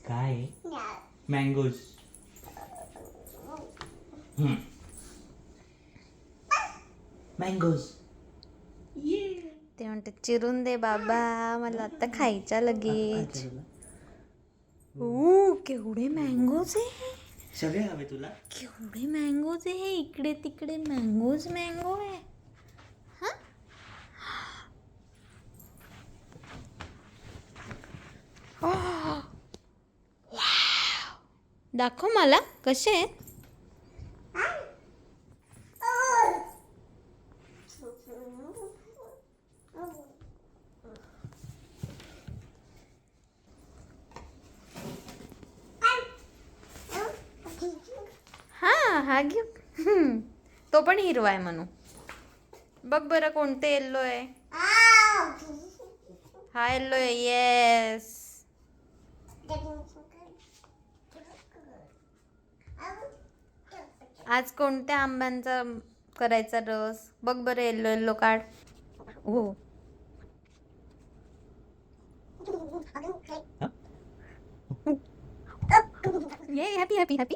काय mangoes. Mangoes. ते म्हणते चिरून दे बाबा, मला आता खायच्या लगेच. केवढे मँगोज आहे. सगळे हवे तुला. केवढे मँगोज आहे. इकडे तिकडे मँगोज मँगो आहे. दाखव मला कसे आहेत. हा घेऊ. तो पण हिरवा आहे म्हणू. बघ बरं कोणते येल्लो आहे. हा येल्लो आहे. येस. आज कोणत्या आंब्यांचा करायचा रस बघ बरं. येल्लो येल्लो काढ. हो. ये हॅपी हॅपी हॅपी.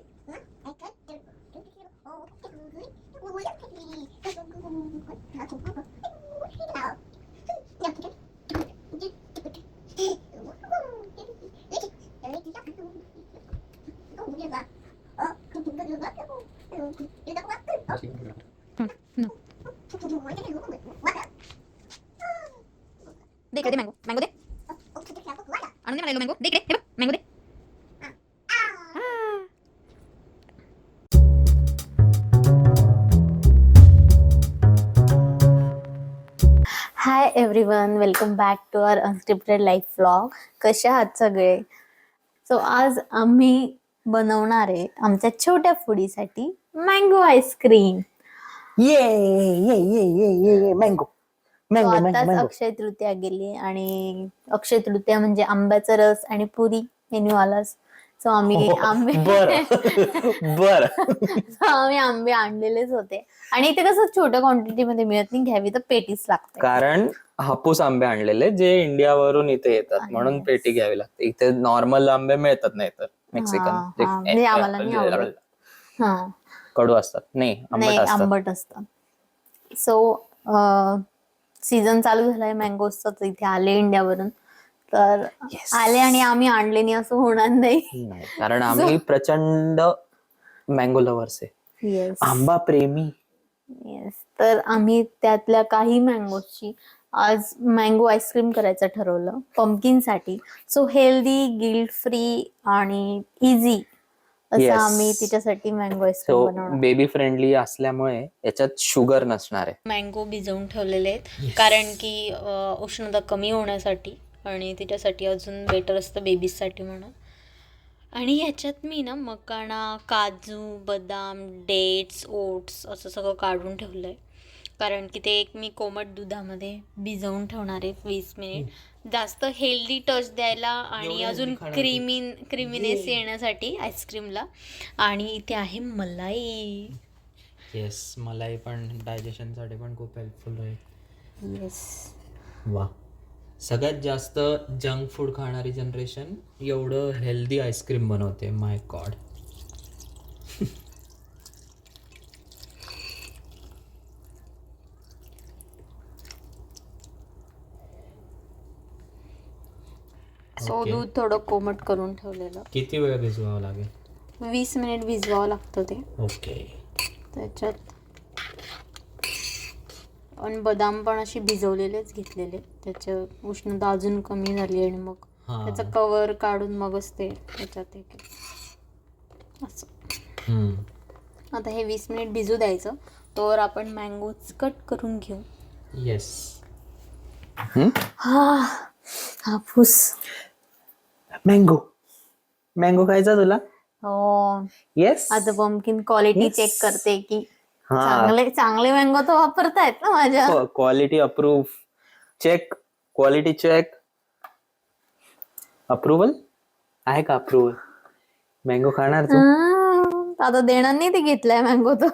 दे इकडे मँगो. मँगो दे. आणून दे मला मँगो. दे इकडे. हे बघ मँगो दे. Hi everyone, welcome back to our unscripted life vlog. कशा आहात सगळे? सो आज आम्ही बनवणार आहे आमच्या छोट्या फुडीसाठी मँगो आईस्क्रीम. ये ये ये ये ये ये मँगो. मँगो आताच मँगो. अक्षय तृतीया गेली आणि अक्षय तृतीया म्हणजे आंब्याचा रस आणि पुरी मेन्यू आलाच. सो आम्ही आंबे बर. आम्ही आंबे आणलेलेच होते आणि इथे कसं छोट्या क्वांटिटी मध्ये मिळत नाही, घ्यावी तर पेटीच लागते. कारण हापूस आंबे आणलेले जे इंडियावरून इथे येतात म्हणून पेटी घ्यावी लागते. इथे नॉर्मल आंबे मिळतात नाही तर मेक्सिकन म्हणजे आम्हाला नाही आवडत. कडू असतात. नाही आंबट असतात. सो सीझन चालू झालाय मँगोजचा, इथे आले इंडियावरून तर आले आणि आम्ही आणले नाही असं होणार नाही. कारण आम्ही प्रचंड मँगो लव्हर्स आहे. येस आंबा प्रेमी. येस. तर आम्ही त्यातल्या काही मँगोजची आज मँगो आईस्क्रीम करायचं ठरवलं पंपकिन साठी. सो हेल्दी, गिल्ट फ्री आणि इझी असं आम्ही तिच्यासाठी मँगो आईस्क्रीम बनवणार. बेबी फ्रेंडली असल्यामुळे याच्यात शुगर नसणार आहे. मँगो भिजवून ठेवलेले आहेत कारण की उष्णता कमी होण्यासाठी आणि तिच्यासाठी अजून बेटर असतं बेबीजसाठी म्हणून. आणि ह्याच्यात मी ना मकाना, काजू, बदाम, डेट्स, ओट्स असं सगळं काढून ठेवलं आहे कारण की ते एक मी कोमट दुधामध्ये भिजवून ठेवणार आहे 20 मिनिट, जास्त हेल्दी टच द्यायला आणि अजून क्रीमीनेस येण्यासाठी आईस्क्रीमला. आणि इथे आहे मलाई. येस, मलाई पण डायजेशन साठी पण खूप हेल्पफुल आहे. येस. वा. सगळ्यात जास्त जंक फूड खाणारी जनरेशन एवढं हेल्दी आईस्क्रीम बनवते. माय गॉड. सो दूध थोडं कोमट करून ठेवलेलं. किती वेळ भिजवावं लागेल? 20 मिनिट भिजवावं लागतं ते. ओके. त्याच्यात आणि बदाम पण असे भिजवलेलेच घेतलेले, त्याच्या उष्णता अजून कमी झाली आणि मग त्याचा कवर काढून मगच ते त्याच्यात एक असं. आता हे 20 मिनिट भिजू द्यायचं. तोवर आपण मँगोज कट करून घेऊ. येस. हापूस मँगो. मँगो खायचा तुला? हो. येस. आता पंपकिन क्वालिटी चेक करते की चांगले मँगो तर वापरतायत ना माझ्या. Quality approve. Check. Quality check. Approval आहे का? अप्रुव्हल. मँगो खाणार तू? आता देणार नाही, ते घेतलाय मँगो तो.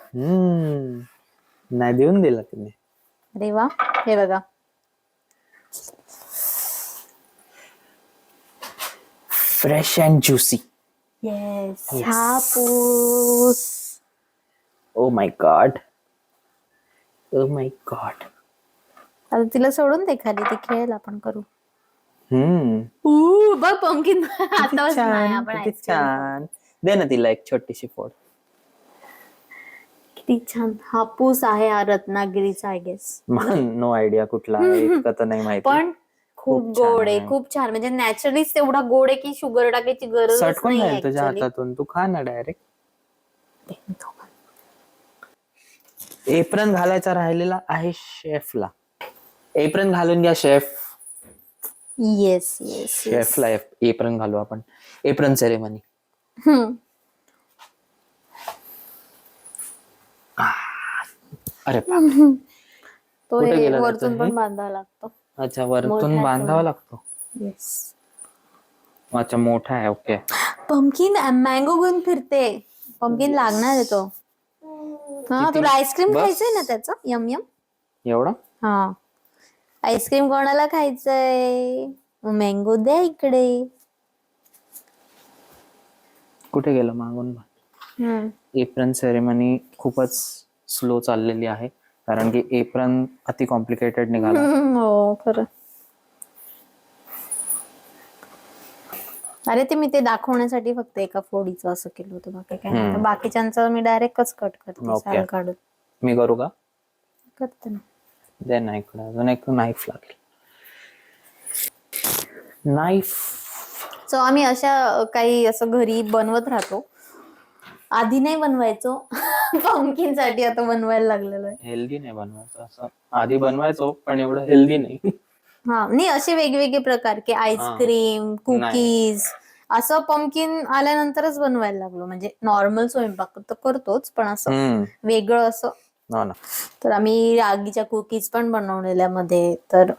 नाही देऊन दिला तुम्ही. अरे वा. हे बघा fresh and juicy. Yes Yes. Hapus. Oh my God. Oh my God. आता तिला सोडून दे खाली, ती खेळेल, आपण करू. बघ पंकीन आता आपण किती ice cream खाऊ. छान. दे ना तिला एक छोटीशी फोड. किती छान हापूस आहे हा रत्नागिरीचा आय गेस. नो आयडिया कुठला आहे, इतकं तर नाही माहिती. पण खूप खूप छान गोड आहे, आहे. खूप छान. म्हणजे नॅचरलीच तेवढा गोड आहे की शुगर टाकायची गरजच सटकून नाही जाईल तुझ्या actually. हातातून, तू खा ना डायरेक्ट. एप्रन घालायचा राहिलेला आहे शेफला. एप्रन घालून घ्या शेफ. येस येस शेफला एप्रन घालू आपण. Apron ceremony. अरे बापरे. तो कुठे हे गेला वरतून त्याचं हे? पण बांधावा लागतो. अच्छा, वरतून मोठा बांधावा आहे. लागतो. येस. अच्छा, मोठा आहे. ओके. पंपकिन मँगो घेऊन फिरते. पंपकिन लागणार आहे तो. हा, किती? तुला आईस्क्रीम बस? खायचंय ना त्याचं? Yum yum. एवढा? हा, आईस्क्रीम कोणाला खायचंय? मँगो द्या इकडे. कुठे गेलं मागून? एप्रन सेरेमनी खूपच स्लो चाललेली आहे, कारण की एप्रन अति कॉम्प्लिकेटेड निघाला. हो खरं. अरे ते मी ते दाखवण्यासाठी फक्त एका फोडीचं असं केलं होतं, बाकी काय नाही. तर बाकीच्यांचं मी डायरेक्टच कट करते, Okay. साल काढून मी करू का? करते ना. दे ना इकडे, अजून एक नाईफ लागेल. नाईफ. सो आम्ही अशा काही असं घरी बनवत राहतो. आधी नाही बनवायचो पंपकिन साठी, आता बनवायला लागलेलो आहे. हेल्दी नाही बनवायचं असं. आधी बनवायचो पण एवढं हेल्दी नाही. हा, नाही असे वेगवेगळे प्रकार की आईस्क्रीम, कुकीज, असं पंपकिन आल्यानंतरच बनवायला लागलो. म्हणजे नॉर्मल स्वयंपाक तर करतोच, पण असं वेगळं असं. हो ना. तर आम्ही रागीच्या कुकीज पण बनवलेल्या मध्ये, तर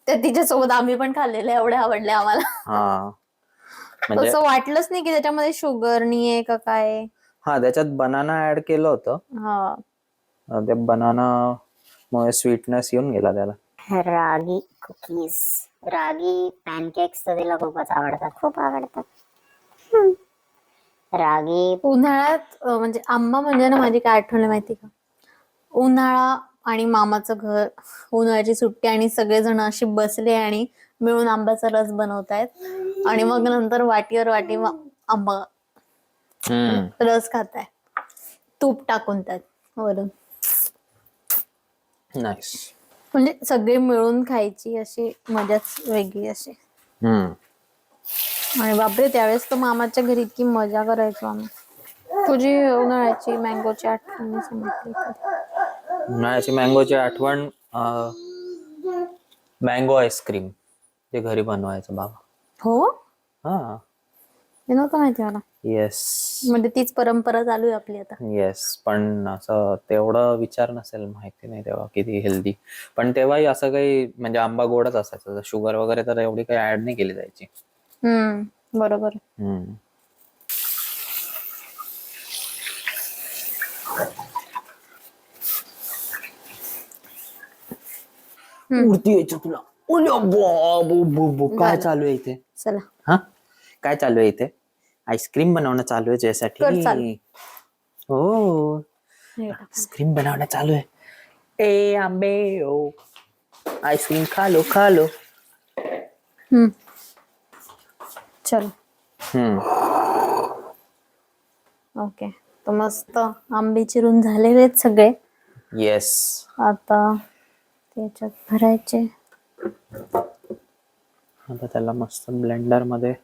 त्या तिच्यासोबत आम्ही पण खाल्लेल्या, एवढ्या आवडल्या आम्हाला. हा, म्हणजे असं वाटलंच नाही की त्याच्यामध्ये शुगर नाहीये का काय. हा, त्याच्यात बनाना ऍड केलं होतं. हा, ते बनाना मुळे स्वीटनेस येऊन गेला त्याला. रागी कुकीज, रागी पॅनकेक्स तर तिला खूपच आवडतात, खूप आवडतात. रागी उन्हाळ्यात म्हणजे आंबा म्हणजे ना, माझी काय आठवण आहे माहिती का? उन्हाळा आणि मामाचं घर, उन्हाळ्याची सुट्टी, आणि सगळेजण असे बसले आणि मिळून आंब्याचा रस बनवतायत, आणि मग नंतर वाटीवर वाटी आंबा रस खाताय, तूप टाकून त्यात वरून. नाईस. म्हणजे सगळे मिळून खायची अशी मजाच वेगळी अशी. आणि बापरे, त्यावेळेस तर मामाच्या घरी इतकी मजा करायचो आम्ही. तुझी उन्हाळ्याची मँगोची आठवण सांगितली. उन्हाळ्याची मँगोची आठवण, मँगो आईस्क्रीम ते घरी बनवायचं बाबा. हो, हा. हे नव्हतं माहिती मला. येस. म्हणजे तीच परंपरा चालू आहे आपली आता. येस, पण असं तेवढं विचार नसेल, माहिती नाही तेव्हा किती हेल्दी. पण तेव्हाही असं काही, म्हणजे आंबा गोडच असायचा, शुगर वगैरे तर एवढी काही ऍड नाही केली जायची. बरोबर. उडती यायचं तुला. काय चालू आहे इथे? चला, हा, काय चालू आहे इथे? आईस्क्रीम बनवणं चालू आहे कर त्यासाठी. चालू. हो, हे टाक. आईस्क्रीम बनवणं चालू आहे. ए आंबे ओ, आईस्क्रीम खा लो खा लो. चलो. ओके, तर मस्त आंबे चिरून झालेले आहेत सगळे. येस. आता त्याच्यात भरायचे. आता त्याला मस्त ब्लेंडर मध्ये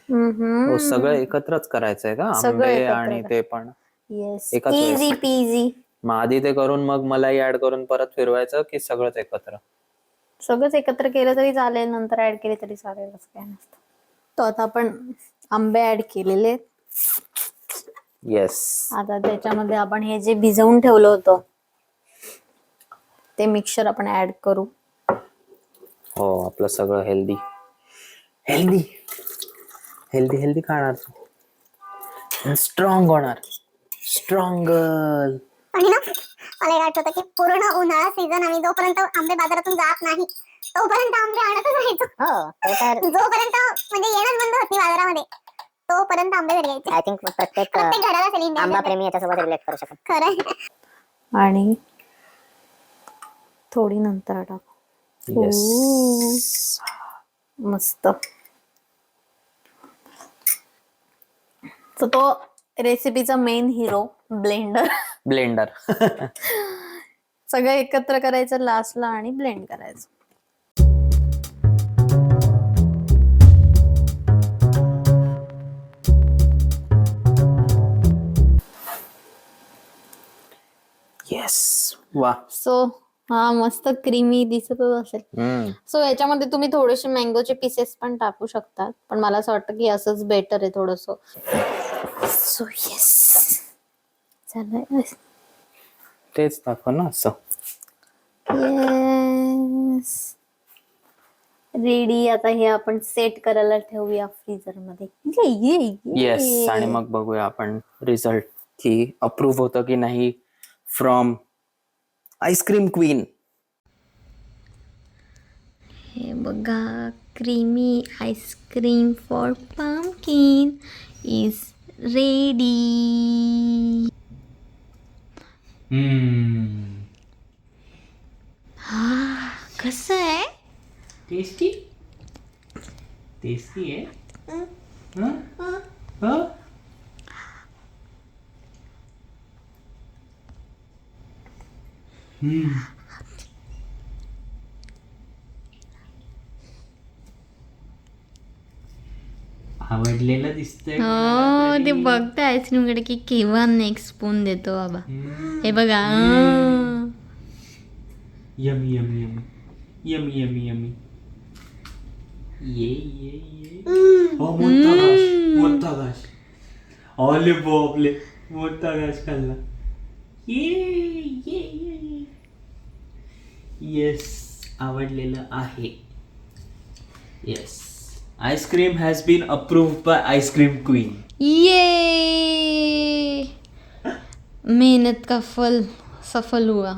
हो, सगळं एकत्रच करायचंय का? सगळं आंबे एकत्र आणि ते पण येस, एकाच वेळेस? इझी पीझी. मग आधी ते करून मग मलाई ऍड करून परत फिरवायचं की सगळंच एकत्र? सगळंच एकत्र केलं तरी चालेल, नंतर ऍड केले तरी चालेल, असं काय नसतं. तर आता आपण आंबे ऍड केलेले आहेत. येस. आता त्याच्यामध्ये आपण हे जे भिजवून ठेवलं होतं ते मिक्सचर आपण ऍड करू. हो, आपलं सगळं हेल्दी हेल्दी हेल्दी हेल्दी खाणार तू, स्ट्रॉंग होणार, स्ट्रॉंग गर्ल. आणि ना मला एक आठवतं की पूर्ण उन्हाळा सीझन आम्ही जोपर्यंत आंबे बाजारातून जात नाही तोपर्यंत आंबे आणतच राहायचो. हो ते तर जोपर्यंत म्हणजे येणंच बंद होत नाही बाजारामध्ये तोपर्यंत आंबे घरी यायचे. आय थिंक प्रत्येक घराला असेल आंबा प्रेमी याच्यासोबत रिलेट करू शकतो. खरं. आणि थोडी नंतर टाकू. मस्त. तो रेसिपीचा मेन हिरो ब्लेंडर. ब्लेंडर. सगळं एकत्र करायचं लास्टला आणि ब्लेंड करायचं. येस. वा. सो हा मस्त क्रीमी दिसतच असेल. सो याच्यामध्ये तुम्ही थोडेसे मँगोचे पीसेस पण टाकू शकतात, पण मला असं वाटतं की असंच बेटर आहे थोडस. सो येस झालंय. तेच दाखव ना असं. Yes ready. आता हे आपण सेट करायला ठेवूया फ्रीजर मध्ये. येस. आणि मग बघूया आपण रिझल्ट की अप्रूव्ह होतं की नाही फ्रॉम आईस्क्रीम क्वीन. हे बघा creamy ice cream for pumpkin is ready. हा कसं आहे? टेस्टी टेस्टी आहे. आवडलेलं दिसतंय. हो ते बघता आईस्क्रीम कडे की केव्हा नेक्स्ट स्पून देतो बाबा. हे बघा. Yummy yummy yummy yummy yummy yummy. ये मोठा घास मोठा घास. अरे बापले मोठा घास खाल्ला. ये येस आवडलेलं आहे. Yes ice cream has been approved by ice cream queen. ये मेहनत का फल सफल हुआ.